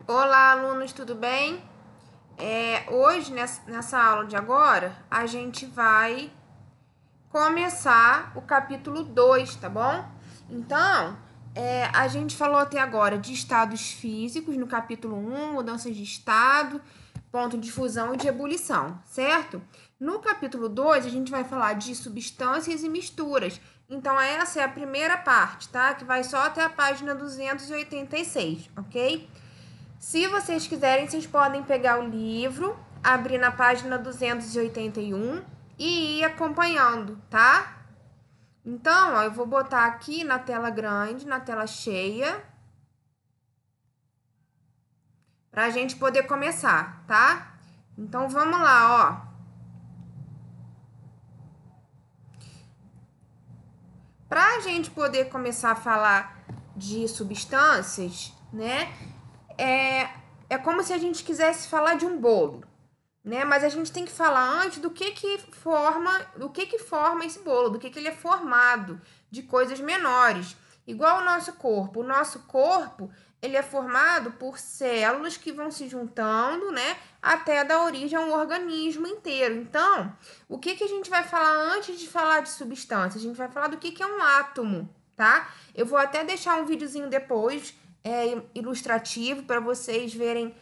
Olá, alunos, tudo bem? Hoje, nessa aula de agora, a gente vai começar o capítulo 2, tá bom? Então, a gente falou até agora de estados físicos no capítulo 1, mudanças de estado, ponto de fusão e de ebulição, certo? No capítulo 2, a gente vai falar de substâncias e misturas. Então, essa é a primeira parte, tá? Que vai só até a página 286, ok? Se vocês quiserem, vocês podem pegar o livro, abrir na página 281 e ir acompanhando, tá? Então, ó, eu vou botar aqui na tela grande, na tela cheia, para a gente poder começar, tá? Então, vamos lá, ó. Para a gente poder começar a falar de substâncias, né? É como se a gente quisesse falar de um bolo, né? Mas a gente tem que falar antes do que forma esse bolo, do que ele é formado, de coisas menores. Igual o nosso corpo. O nosso corpo, ele é formado por células que vão se juntando, né? Até dar origem a um organismo inteiro. Então, o que a gente vai falar antes de falar de substância? A gente vai falar do que é um átomo, tá? Eu vou até deixar um videozinho depois, ilustrativo, para vocês verem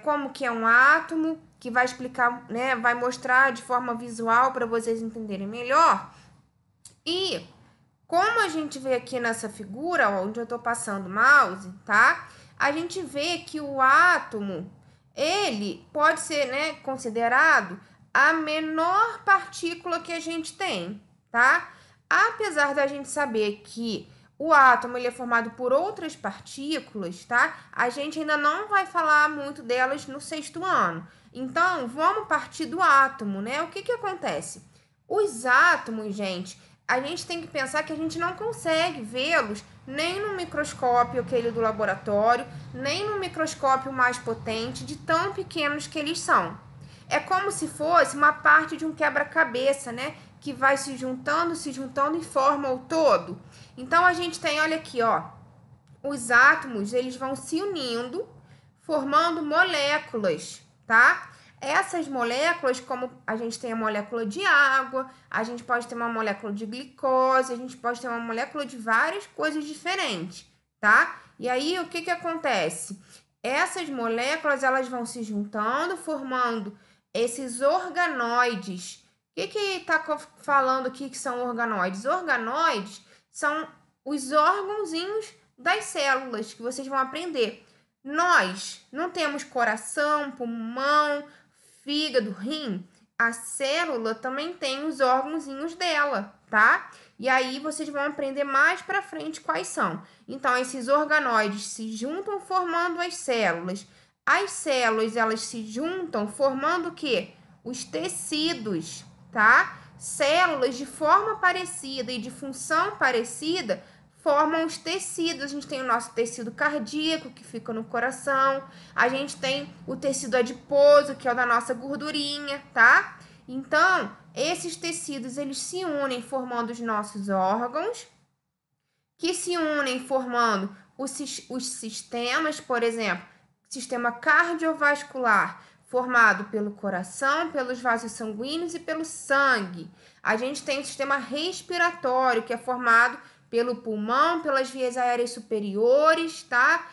como que é um átomo, que vai explicar, né, vai mostrar de forma visual para vocês entenderem melhor. E como a gente vê aqui nessa figura, onde eu estou passando o mouse, tá? A gente vê que o átomo, ele pode ser, né, considerado a menor partícula que a gente tem, tá? Apesar da gente saber que o átomo ele é formado por outras partículas, tá? A gente ainda não vai falar muito delas no sexto ano. Então, vamos partir do átomo, né? O que acontece? Os átomos, gente, a gente tem que pensar que a gente não consegue vê-los nem no microscópio aquele do laboratório, nem no microscópio mais potente, de tão pequenos que eles são. É como se fosse uma parte de um quebra-cabeça, né? Que vai se juntando e forma o todo. Então a gente tem, olha aqui, ó, os átomos, eles vão se unindo, formando moléculas, tá? Essas moléculas, como a gente tem a molécula de água, a gente pode ter uma molécula de glicose, a gente pode ter uma molécula de várias coisas diferentes, tá? E aí, o que acontece? Essas moléculas, elas vão se juntando, formando esses organoides. O que tá falando aqui que são organoides? Organoides são os órgãozinhos das células que vocês vão aprender. Nós não temos coração, pulmão, fígado, rim. A célula também tem os órgãozinhos dela, tá? E aí vocês vão aprender mais para frente quais são. Então, esses organoides se juntam formando as células. As células, elas se juntam formando o quê? Os tecidos, tá? Células de forma parecida e de função parecida formam os tecidos. A gente tem o nosso tecido cardíaco, que fica no coração. A gente tem o tecido adiposo, que é o da nossa gordurinha, tá? Então, esses tecidos, eles se unem formando os nossos órgãos, que se unem formando os sistemas, por exemplo, sistema cardiovascular, formado pelo coração, pelos vasos sanguíneos e pelo sangue. A gente tem o sistema respiratório, que é formado pelo pulmão, pelas vias aéreas superiores, tá?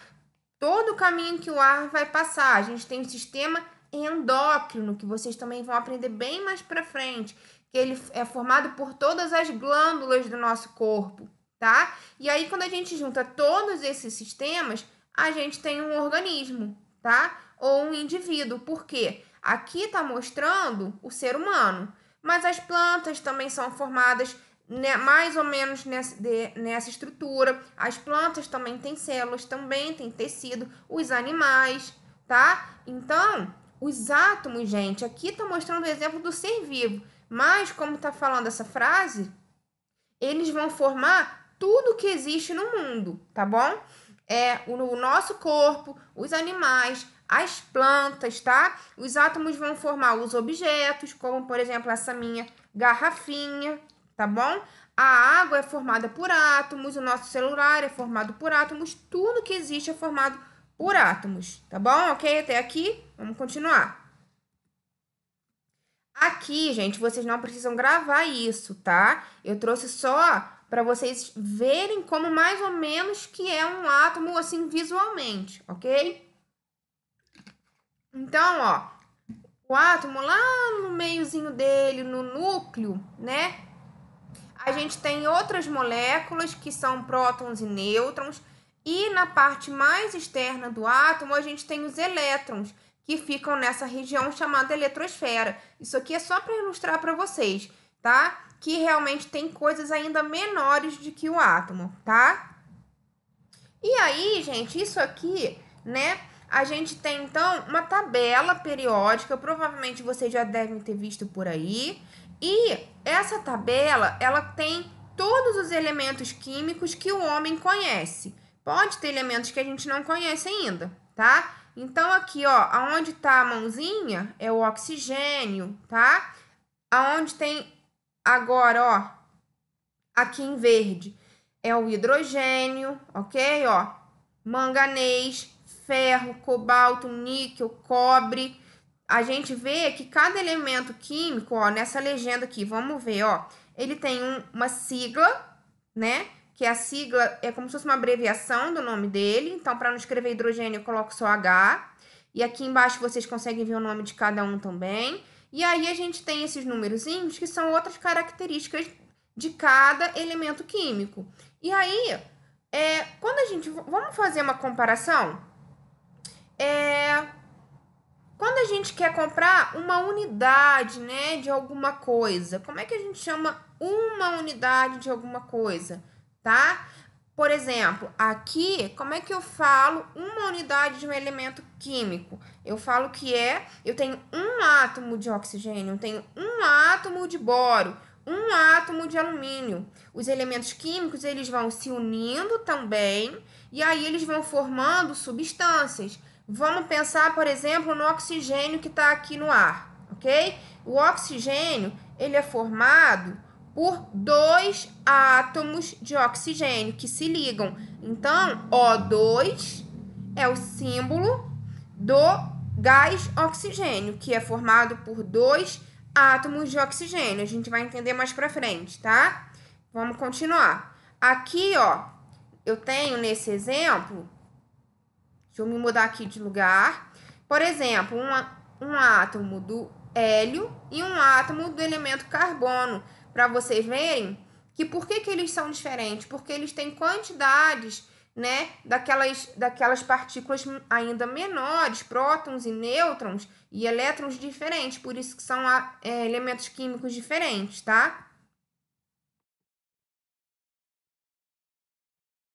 Todo o caminho que o ar vai passar. A gente tem o sistema endócrino, que vocês também vão aprender bem mais para frente, que ele é formado por todas as glândulas do nosso corpo, tá? E aí, quando a gente junta todos esses sistemas, a gente tem um organismo, tá? Ou um indivíduo. Por quê? Aqui está mostrando o ser humano, mas as plantas também são formadas, né, mais ou menos nessa estrutura. As plantas também têm células, também têm tecido, os animais, tá? Então, os átomos, gente, aqui está mostrando o exemplo do ser vivo, mas como está falando essa frase, eles vão formar tudo que existe no mundo, tá bom? O nosso corpo, os animais, as plantas, tá? Os átomos vão formar os objetos, como por exemplo essa minha garrafinha, tá bom? A água é formada por átomos, o nosso celular é formado por átomos, tudo que existe é formado por átomos, tá bom? Ok? Até aqui? Vamos continuar. Aqui, gente, vocês não precisam gravar isso, tá? Eu trouxe só para vocês verem como mais ou menos que é um átomo, assim, visualmente, ok? Então, ó, o átomo lá no meiozinho dele, no núcleo, né? A gente tem outras moléculas que são prótons e nêutrons, e na parte mais externa do átomo a gente tem os elétrons, que ficam nessa região chamada eletrosfera. Isso aqui é só para ilustrar para vocês, tá? Que realmente tem coisas ainda menores do que o átomo, tá? E aí, gente, isso aqui, né? A gente tem, então, uma tabela periódica, provavelmente vocês já devem ter visto por aí. E essa tabela, ela tem todos os elementos químicos que o homem conhece. Pode ter elementos que a gente não conhece ainda, tá? Então, aqui, ó, aonde tá a mãozinha é o oxigênio, tá? Aonde tem agora, ó, aqui em verde, é o hidrogênio, ok? Ó, manganês, ferro, cobalto, níquel, cobre. A gente vê que cada elemento químico, ó, nessa legenda aqui, vamos ver, ó, ele tem uma sigla, né? Que a sigla é como se fosse uma abreviação do nome dele. Então, para não escrever hidrogênio, eu coloco só H. E aqui embaixo vocês conseguem ver o nome de cada um também. E aí a gente tem esses númerozinhos que são outras características de cada elemento químico. E aí, quando a gente... Vamos fazer uma comparação? Quando a gente quer comprar uma unidade, né, de alguma coisa, como é que a gente chama uma unidade de alguma coisa, tá? Por exemplo, aqui, como é que eu falo uma unidade de um elemento químico? Eu falo que eu tenho um átomo de oxigênio, eu tenho um átomo de boro, um átomo de alumínio. Os elementos químicos, eles vão se unindo também, e aí eles vão formando substâncias. Vamos pensar, por exemplo, no oxigênio que está aqui no ar, ok? O oxigênio, ele é formado por dois átomos de oxigênio que se ligam. Então, O2 é o símbolo do gás oxigênio, que é formado por dois átomos de oxigênio. A gente vai entender mais pra frente, tá? Vamos continuar. Aqui, ó, eu tenho nesse exemplo, deixa eu me mudar aqui de lugar. Por exemplo, um átomo do hélio e um átomo do elemento carbono, para vocês verem que por que eles são diferentes? Porque eles têm quantidades, né, daquelas partículas ainda menores, prótons e nêutrons e elétrons diferentes, por isso que são elementos químicos diferentes, tá?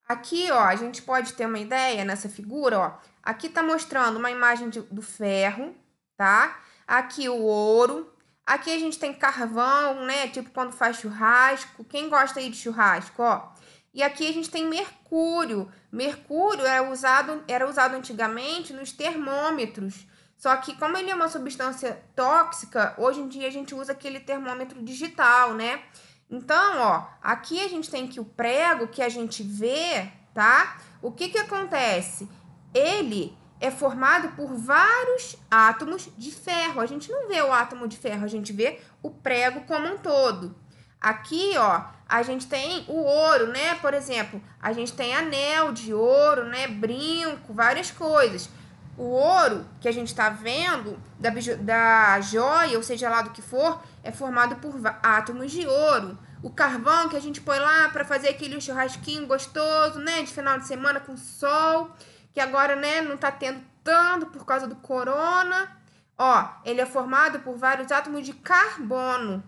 Aqui, ó, a gente pode ter uma ideia nessa figura, ó. Aqui tá mostrando uma imagem do ferro, tá? Aqui o ouro. Aqui a gente tem carvão, né? Tipo quando faz churrasco. Quem gosta aí de churrasco, ó? E aqui a gente tem mercúrio. Mercúrio era usado antigamente nos termômetros. Só que como ele é uma substância tóxica, hoje em dia a gente usa aquele termômetro digital, né? Então, ó, aqui a gente tem que o prego que a gente vê, tá? O que que acontece? Ele é formado por vários átomos de ferro. A gente não vê o átomo de ferro, a gente vê o prego como um todo. Aqui, ó, a gente tem o ouro, né? Por exemplo, a gente tem anel de ouro, né? Brinco, várias coisas. O ouro que a gente está vendo da joia, ou seja lá do que for, é formado por átomos de ouro. O carvão que a gente põe lá para fazer aquele churrasquinho gostoso, né, de final de semana com sol, que agora, né, não tá tendo tanto por causa do corona. Ó, ele é formado por vários átomos de carbono,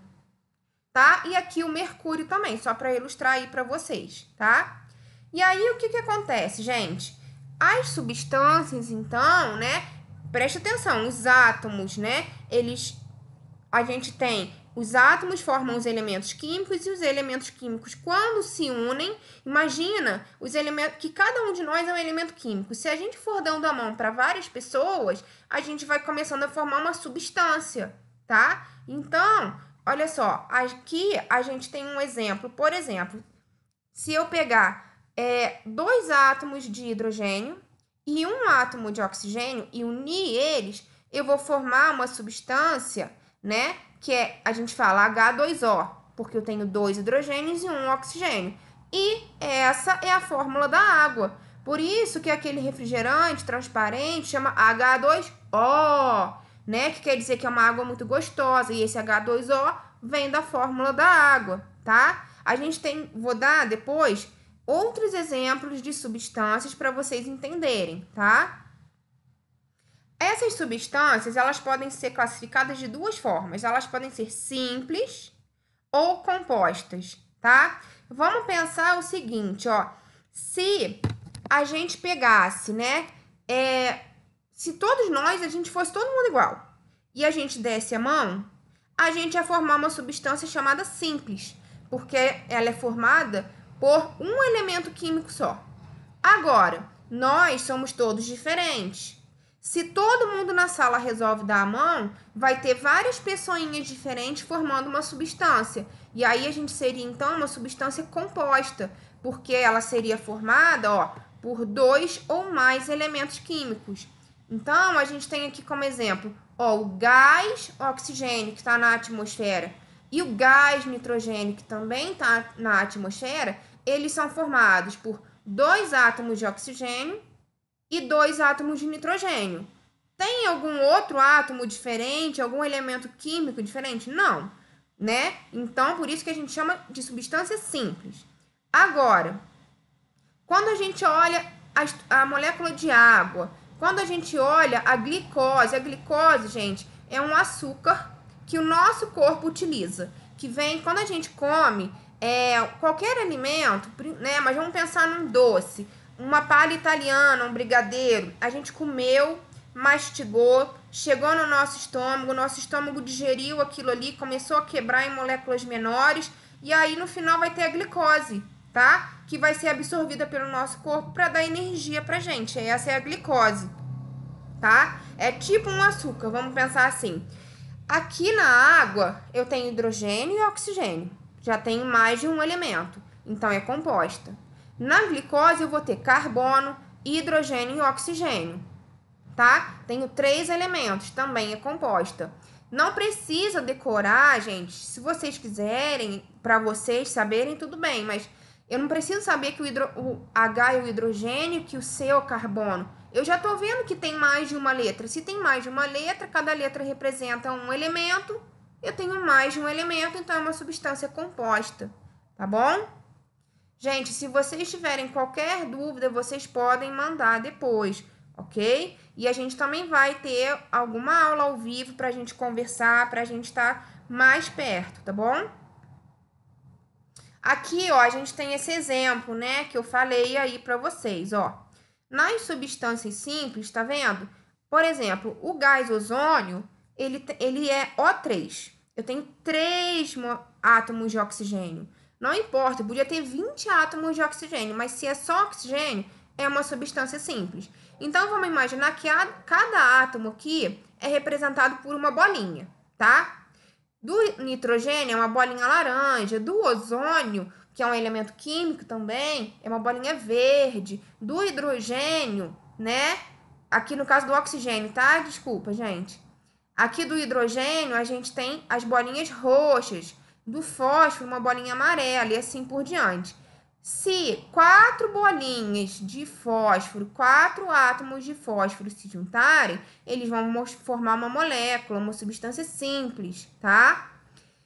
tá? E aqui o mercúrio também, só para ilustrar aí para vocês, tá? E aí o que que acontece, gente? As substâncias, então, né? Presta atenção, os átomos, né? A gente tem os átomos formam os elementos químicos e os elementos químicos, quando se unem, imagina os elementos que cada um de nós é um elemento químico. Se a gente for dando a mão para várias pessoas, a gente vai começando a formar uma substância, tá? Então, olha só, aqui a gente tem um exemplo. Por exemplo, se eu pegar dois átomos de hidrogênio e um átomo de oxigênio e unir eles, eu vou formar uma substância, né? Que a gente fala H2O, porque eu tenho 2 hidrogênios e um oxigênio. E essa é a fórmula da água. Por isso que aquele refrigerante transparente chama H2O, né? Que quer dizer que é uma água muito gostosa. E esse H2O vem da fórmula da água, tá? A gente tem, vou dar depois outros exemplos de substâncias para vocês entenderem, tá? Essas substâncias, elas podem ser classificadas de duas formas. Elas podem ser simples ou compostas, tá? Vamos pensar o seguinte, ó. Se a gente pegasse, né? Se todos nós, a gente fosse todo mundo igual e a gente desse a mão, a gente ia formar uma substância chamada simples, porque ela é formada por um elemento químico só. Agora, nós somos todos diferentes. Se todo mundo na sala resolve dar a mão, vai ter várias pessoinhas diferentes formando uma substância. E aí a gente seria então uma substância composta, porque ela seria formada, ó, por 2 ou mais elementos químicos. Então, a gente tem aqui como exemplo, ó, o gás oxigênio que está na atmosfera e o gás nitrogênio que também está na atmosfera, eles são formados por 2 átomos de oxigênio e 2 átomos de nitrogênio. Tem algum outro átomo diferente, algum elemento químico diferente? Não, né? Então, por isso que a gente chama de substância simples. Agora, quando a gente olha a molécula de água, quando a gente olha a glicose, gente, é um açúcar que o nosso corpo utiliza, que vem quando a gente come qualquer alimento, né? Mas vamos pensar num doce, uma palha italiana, um brigadeiro, a gente comeu, mastigou, chegou no nosso estômago digeriu aquilo ali, começou a quebrar em moléculas menores, e aí no final vai ter a glicose, tá? Que vai ser absorvida pelo nosso corpo para dar energia pra gente. Essa é a glicose, tá? É tipo um açúcar, vamos pensar assim. Aqui na água eu tenho hidrogênio e oxigênio. Já tenho mais de um elemento, então é composta. Na glicose eu vou ter carbono, hidrogênio e oxigênio, tá? Tenho 3 elementos, também é composta. Não precisa decorar, gente. Se vocês quiserem, para vocês saberem, tudo bem, mas eu não preciso saber que o H é o hidrogênio, que o C é o carbono. Eu já estou vendo que tem mais de uma letra. Se tem mais de uma letra, cada letra representa um elemento. Eu tenho mais de um elemento, então é uma substância composta, tá bom? Gente, se vocês tiverem qualquer dúvida, vocês podem mandar depois, ok? E a gente também vai ter alguma aula ao vivo para a gente conversar, para a gente estar mais perto, tá bom? Aqui, ó, a gente tem esse exemplo, né, que eu falei aí para vocês, ó. Nas substâncias simples, tá vendo? Por exemplo, o gás ozônio, ele é O3. Eu tenho 3 átomos de oxigênio. Não importa, podia ter 20 átomos de oxigênio, mas se é só oxigênio, é uma substância simples. Então, vamos imaginar que cada átomo aqui é representado por uma bolinha, tá? Do nitrogênio é uma bolinha laranja, do ozônio, que é um elemento químico também, é uma bolinha verde, do hidrogênio, né? Aqui no caso do oxigênio, tá? Desculpa, gente. Aqui do hidrogênio a gente tem as bolinhas roxas, do fósforo uma bolinha amarela e assim por diante. Se 4 bolinhas de fósforo, 4 átomos de fósforo se juntarem, eles vão formar uma molécula, uma substância simples, tá?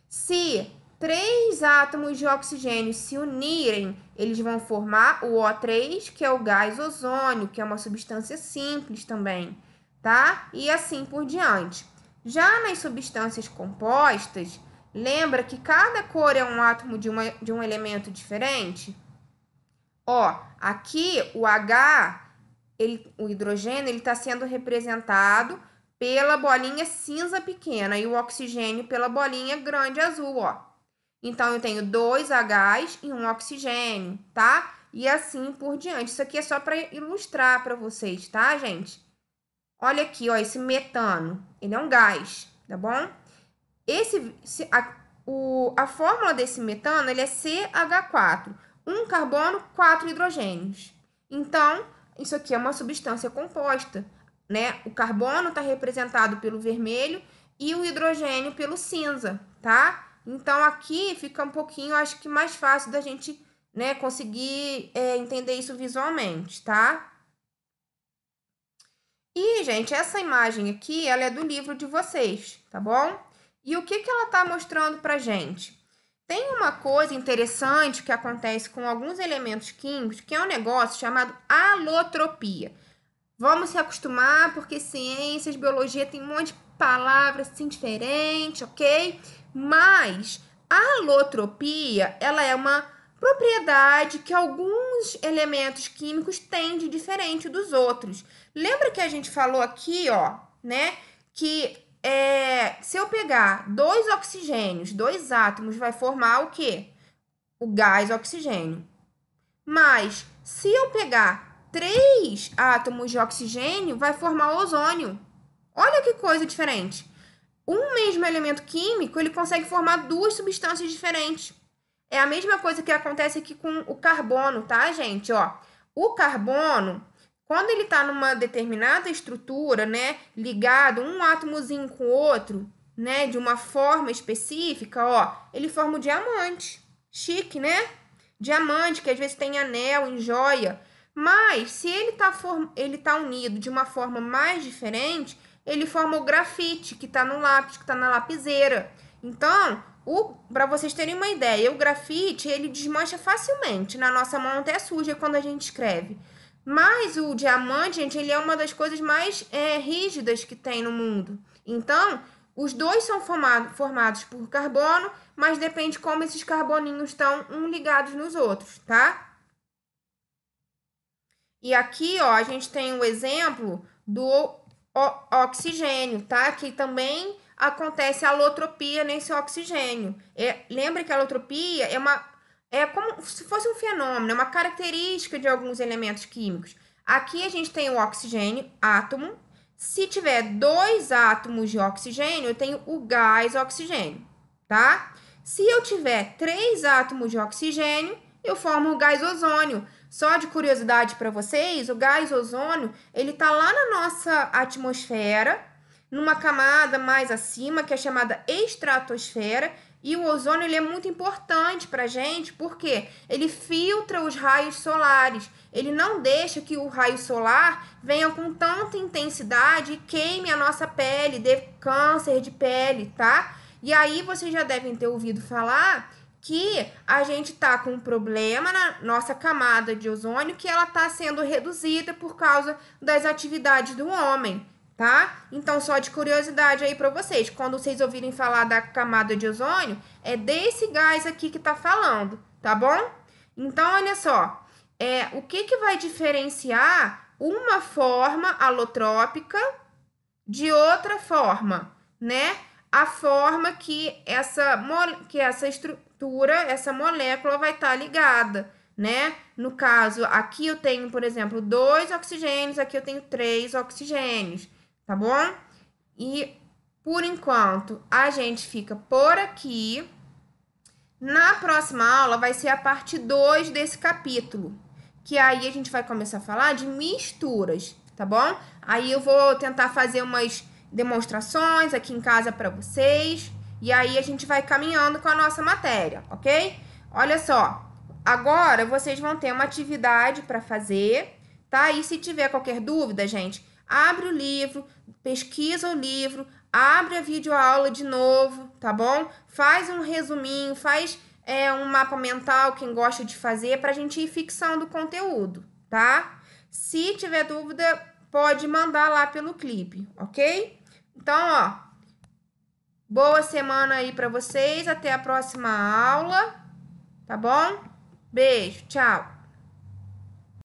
Se 3 átomos de oxigênio se unirem, eles vão formar o O3, que é o gás ozônio, que é uma substância simples também, tá? E assim por diante. Já nas substâncias compostas, lembra que cada cor é um átomo de um elemento diferente? Ó, aqui o H, o hidrogênio, ele está sendo representado pela bolinha cinza pequena e o oxigênio pela bolinha grande azul, ó. Então, eu tenho 2 Hs e um oxigênio, tá? E assim por diante. Isso aqui é só para ilustrar para vocês, tá, gente? Olha aqui, ó, esse metano, ele é um gás, tá bom? A fórmula desse metano, ele é CH4. Um carbono, 4 hidrogênios. Então, isso aqui é uma substância composta, né? O carbono está representado pelo vermelho e o hidrogênio pelo cinza, tá? Então, aqui fica um pouquinho, acho que mais fácil da gente, né, conseguir entender isso visualmente, tá? E, gente, essa imagem aqui, ela é do livro de vocês, tá bom? E o que que ela tá mostrando pra gente? Tem uma coisa interessante que acontece com alguns elementos químicos, que é um negócio chamado alotropia. Vamos se acostumar, porque ciências, biologia tem um monte de palavras assim diferentes, ok? Mas a alotropia, ela é uma propriedade que alguns elementos químicos têm de diferente dos outros. Lembra que a gente falou aqui, ó, né? Que se eu pegar dois oxigênios, dois átomos, vai formar o quê? O gás oxigênio. Mas se eu pegar 3 átomos de oxigênio, vai formar ozônio. Olha que coisa diferente. Um mesmo elemento químico, ele consegue formar duas substâncias diferentes. É a mesma coisa que acontece aqui com o carbono, tá, gente? Ó, o carbono, quando ele está numa determinada estrutura, né, ligado um átomozinho com o outro, né, de uma forma específica, ó, ele forma o diamante. Chique, né? Diamante, que às vezes tem anel em joia. Mas, se ele tá unido de uma forma mais diferente, ele forma o grafite, que está no lápis, que está na lapiseira. Então, para vocês terem uma ideia, o grafite, ele desmancha facilmente. Na nossa mão até suja quando a gente escreve. Mas o diamante, gente, ele é uma das coisas mais rígidas que tem no mundo. Então, os dois são formados por carbono, mas depende como esses carboninhos estão ligados nos outros, tá? E aqui, ó, a gente tem o exemplo do oxigênio, tá? Que também acontece alotropia nesse oxigênio. Lembra que a alotropia é como se fosse um fenômeno, é uma característica de alguns elementos químicos. Aqui a gente tem o oxigênio, átomo. Se tiver 2 átomos de oxigênio, eu tenho o gás oxigênio, tá? Se eu tiver 3 átomos de oxigênio, eu formo o gás ozônio. Só de curiosidade para vocês, o gás ozônio, ele tá lá na nossa atmosfera, numa camada mais acima, que é chamada estratosfera, e o ozônio ele é muito importante para a gente, porque ele filtra os raios solares. Ele não deixa que o raio solar venha com tanta intensidade e queime a nossa pele, dê câncer de pele, tá? E aí vocês já devem ter ouvido falar que a gente tá com um problema na nossa camada de ozônio, que ela tá sendo reduzida por causa das atividades do homem, tá? Então, só de curiosidade aí para vocês, quando vocês ouvirem falar da camada de ozônio, é desse gás aqui que tá falando, tá bom? Então, olha só, o que que vai diferenciar uma forma alotrópica de outra forma, né? A forma que essa estrutura, essa molécula vai estar ligada, né? No caso, aqui eu tenho, por exemplo, 2 oxigênios, aqui eu tenho 3 oxigênios, tá bom? E, por enquanto, a gente fica por aqui. Na próxima aula vai ser a parte 2 desse capítulo, que aí a gente vai começar a falar de misturas, tá bom? Aí eu vou tentar fazer umas demonstrações aqui em casa para vocês, e aí a gente vai caminhando com a nossa matéria, ok? Olha só, agora vocês vão ter uma atividade para fazer, tá? E se tiver qualquer dúvida, gente, abre o livro, pesquisa o livro, abre a videoaula de novo, tá bom? Faz um resuminho, faz um mapa mental, quem gosta de fazer, para a gente ir fixando o conteúdo, tá? Se tiver dúvida, pode mandar lá pelo clipe, ok? Então, ó, boa semana aí para vocês, até a próxima aula, tá bom? Beijo, tchau!